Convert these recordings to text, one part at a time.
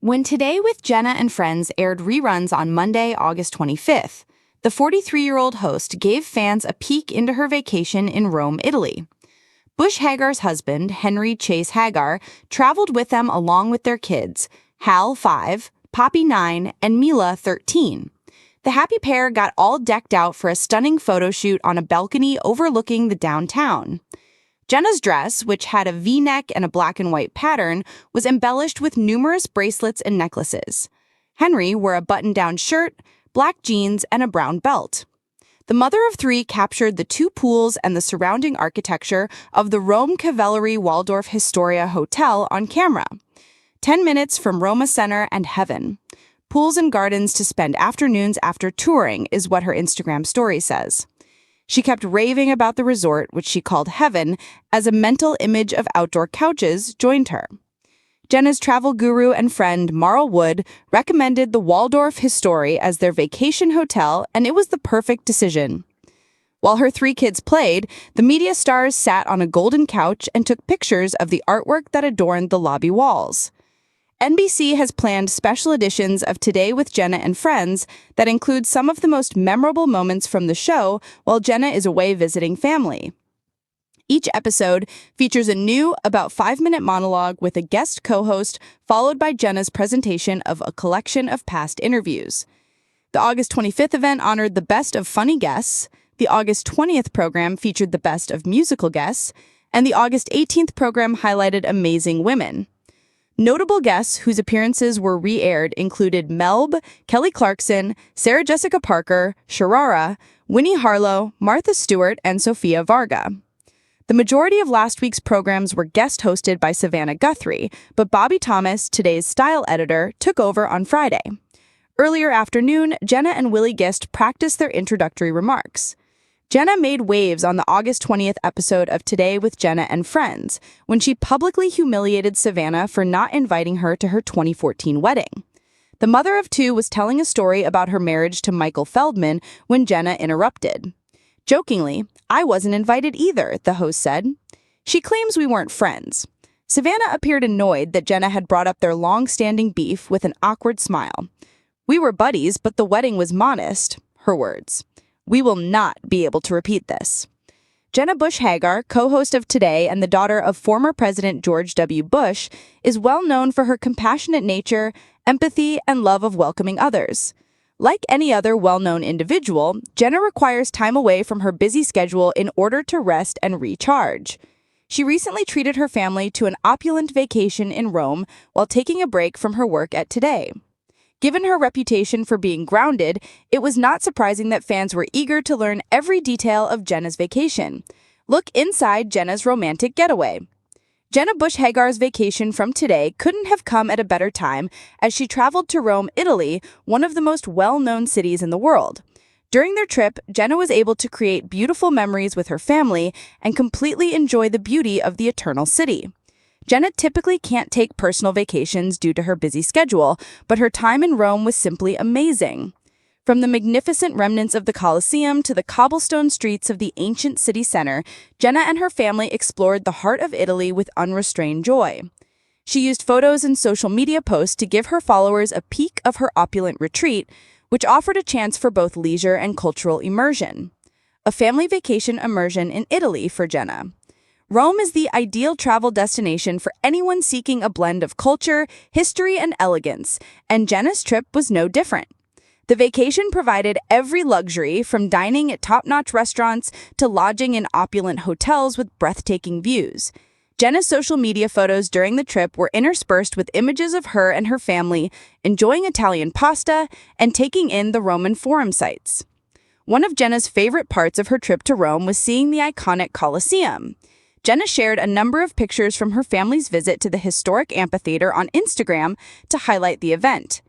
When Today with Jenna and Friends aired reruns on Monday, August 25th, the 43-year-old host gave fans a peek into her vacation in Rome, Italy. Bush Hager's husband, Henry Chase Hager, traveled with them along with their kids, Hal, 5, Poppy, 9, and Mila, 13. The happy pair got all decked out for a stunning photo shoot on a balcony overlooking the downtown. Jenna's dress, which had a V-neck and a black and white pattern, was embellished with numerous bracelets and necklaces. Henry wore a button-down shirt, black jeans, and a brown belt. The mother of three captured the two pools and the surrounding architecture of the Rome Cavallery Waldorf Astoria Hotel on camera. 10 minutes from Roma Center and heaven. Pools and gardens to spend afternoons after touring is what her Instagram story says. She kept raving about the resort, which she called heaven, as a mental image of outdoor couches joined her. Jenna's travel guru and friend, Marl Wood, recommended the Waldorf Astoria as their vacation hotel, and it was the perfect decision. While her three kids played, the media stars sat on a golden couch and took pictures of the artwork that adorned the lobby walls. NBC has planned special editions of Today with Jenna and Friends that include some of the most memorable moments from the show while Jenna is away visiting family. Each episode features a new, about 5-minute monologue with a guest co-host, followed by Jenna's presentation of a collection of past interviews. The August 25th event honored the best of funny guests, the August 20th program featured the best of musical guests, and the August 18th program highlighted amazing women. Notable guests whose appearances were re-aired included Melb, Kelly Clarkson, Sarah Jessica Parker, Sharara, Winnie Harlow, Martha Stewart, and Sofia Varga. The majority of last week's programs were guest-hosted by Savannah Guthrie, but Bobby Thomas, today's style editor, took over on Friday. Earlier afternoon, Jenna and Willie Gist practiced their introductory remarks. Jenna made waves on the August 20th episode of Today with Jenna and Friends when she publicly humiliated Savannah for not inviting her to her 2014 wedding. The mother of two was telling a story about her marriage to Michael Feldman when Jenna interrupted. Jokingly, "I wasn't invited either," the host said. She claims we weren't friends. Savannah appeared annoyed that Jenna had brought up their long-standing beef with an awkward smile. "We were buddies, but the wedding was modest," her words. "We will not be able to repeat this." Jenna Bush Hager, co-host of Today and the daughter of former President George W. Bush, is well known for her compassionate nature, empathy, and love of welcoming others. Like any other well-known individual, Jenna requires time away from her busy schedule in order to rest and recharge. She recently treated her family to an opulent vacation in Rome while taking a break from her work at Today. Given her reputation for being grounded, it was not surprising that fans were eager to learn every detail of Jenna's vacation. Look inside Jenna's romantic getaway. Jenna Bush Hager's vacation from Today couldn't have come at a better time as she traveled to Rome, Italy, one of the most well-known cities in the world. During their trip, Jenna was able to create beautiful memories with her family and completely enjoy the beauty of the Eternal City. Jenna typically can't take personal vacations due to her busy schedule, but her time in Rome was simply amazing. From the magnificent remnants of the Colosseum to the cobblestone streets of the ancient city center, Jenna and her family explored the heart of Italy with unrestrained joy. She used photos and social media posts to give her followers a peek of her opulent retreat, which offered a chance for both leisure and cultural immersion. A family vacation immersion in Italy for Jenna. Rome is the ideal travel destination for anyone seeking a blend of culture, history, and elegance, and Jenna's trip was no different. The vacation provided every luxury, from dining at top-notch restaurants to lodging in opulent hotels with breathtaking views. Jenna's social media photos during the trip were interspersed with images of her and her family enjoying Italian pasta and taking in the Roman Forum sites. One of Jenna's favorite parts of her trip to Rome was seeing the iconic Colosseum. Jenna shared a number of pictures from her family's visit to the historic amphitheater on Instagram to highlight the event.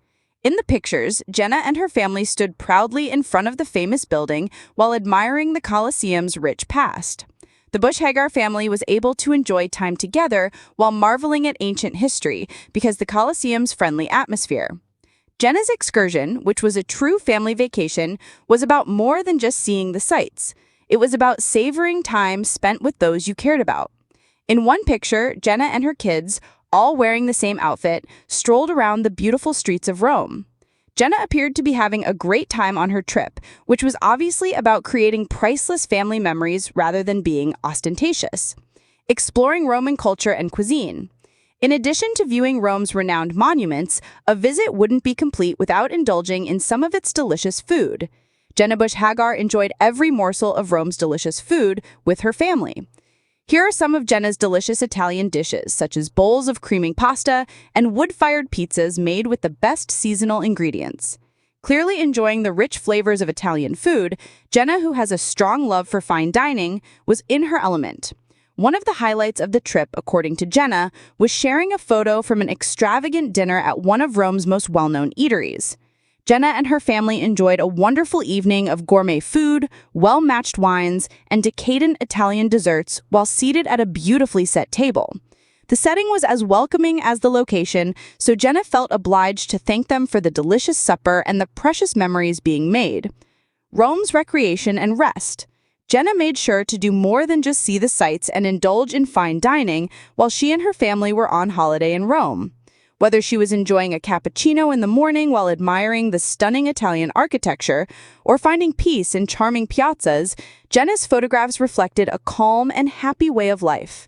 In the pictures, Jenna and her family stood proudly in front of the famous building while admiring the Colosseum's rich past. The Bush Hager family was able to enjoy time together while marveling at ancient history because the Colosseum's friendly atmosphere. Jenna's excursion, which was a true family vacation, was about more than just seeing the sights. It was about savoring time spent with those you cared about. In one picture, Jenna and her kids, all wearing the same outfit, strolled around the beautiful streets of Rome. Jenna appeared to be having a great time on her trip, which was obviously about creating priceless family memories rather than being ostentatious. Exploring Roman culture and cuisine. In addition to viewing Rome's renowned monuments, a visit wouldn't be complete without indulging in some of its delicious food. Jenna Bush Hager enjoyed every morsel of Rome's delicious food with her family. Here are some of Jenna's delicious Italian dishes, such as bowls of creaming pasta and wood-fired pizzas made with the best seasonal ingredients. Clearly enjoying the rich flavors of Italian food, Jenna, who has a strong love for fine dining, was in her element. One of the highlights of the trip, according to Jenna, was sharing a photo from an extravagant dinner at one of Rome's most well-known eateries. Jenna and her family enjoyed a wonderful evening of gourmet food, well-matched wines, and decadent Italian desserts while seated at a beautifully set table. The setting was as welcoming as the location, so Jenna felt obliged to thank them for the delicious supper and the precious memories being made. Rome's recreation and rest. Jenna made sure to do more than just see the sights and indulge in fine dining while she and her family were on holiday in Rome. Whether she was enjoying a cappuccino in the morning while admiring the stunning Italian architecture or finding peace in charming piazzas, Jenna's photographs reflected a calm and happy way of life.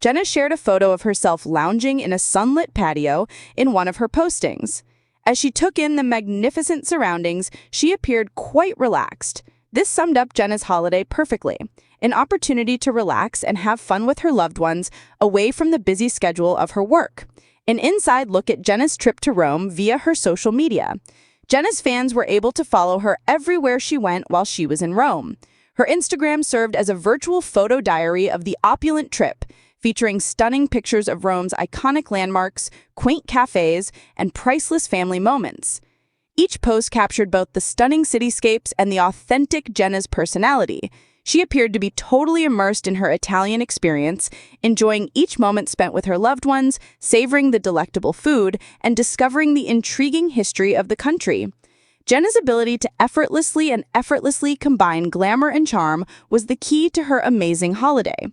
Jenna shared a photo of herself lounging in a sunlit patio in one of her postings. As she took in the magnificent surroundings, she appeared quite relaxed. This summed up Jenna's holiday perfectly, an opportunity to relax and have fun with her loved ones away from the busy schedule of her work. An inside look at Jenna's trip to Rome via her social media. Jenna's fans were able to follow her everywhere she went while she was in Rome. Her Instagram served as a virtual photo diary of the opulent trip, featuring stunning pictures of Rome's iconic landmarks, quaint cafes, and priceless family moments. Each post captured both the stunning cityscapes and the authentic Jenna's personality. She appeared to be totally immersed in her Italian experience, enjoying each moment spent with her loved ones, savoring the delectable food, and discovering the intriguing history of the country. Jenna's ability to effortlessly combine glamour and charm was the key to her amazing holiday.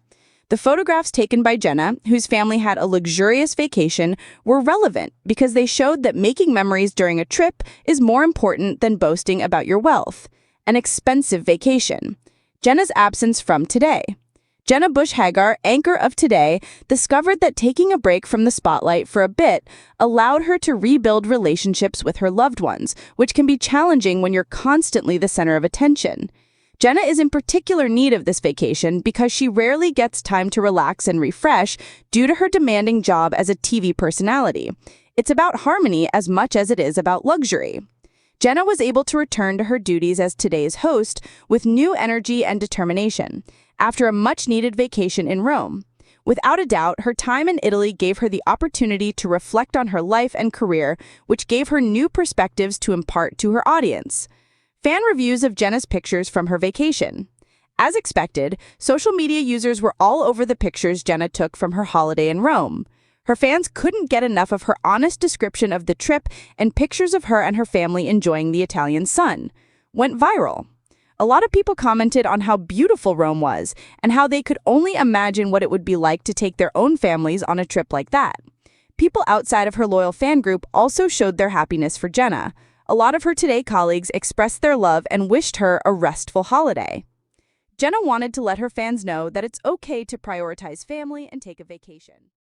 The photographs taken by Jenna, whose family had a luxurious vacation, were relevant because they showed that making memories during a trip is more important than boasting about your wealth. An expensive vacation. Jenna's absence from Today. Jenna Bush Hager, anchor of Today, discovered that taking a break from the spotlight for a bit allowed her to rebuild relationships with her loved ones, which can be challenging when you're constantly the center of attention. Jenna is in particular need of this vacation because she rarely gets time to relax and refresh due to her demanding job as a TV personality. It's about harmony as much as it is about luxury. Jenna was able to return to her duties as Today's host with new energy and determination after a much-needed vacation in Rome. Without a doubt, her time in Italy gave her the opportunity to reflect on her life and career, which gave her new perspectives to impart to her audience. Fan reviews of Jenna's pictures from her vacation. As expected, social media users were all over the pictures Jenna took from her holiday in Rome. Her fans couldn't get enough of her honest description of the trip, and pictures of her and her family enjoying the Italian sun went viral. A lot of people commented on how beautiful Rome was and how they could only imagine what it would be like to take their own families on a trip like that. People outside of her loyal fan group also showed their happiness for Jenna. A lot of her Today colleagues expressed their love and wished her a restful holiday. Jenna wanted to let her fans know that it's okay to prioritize family and take a vacation.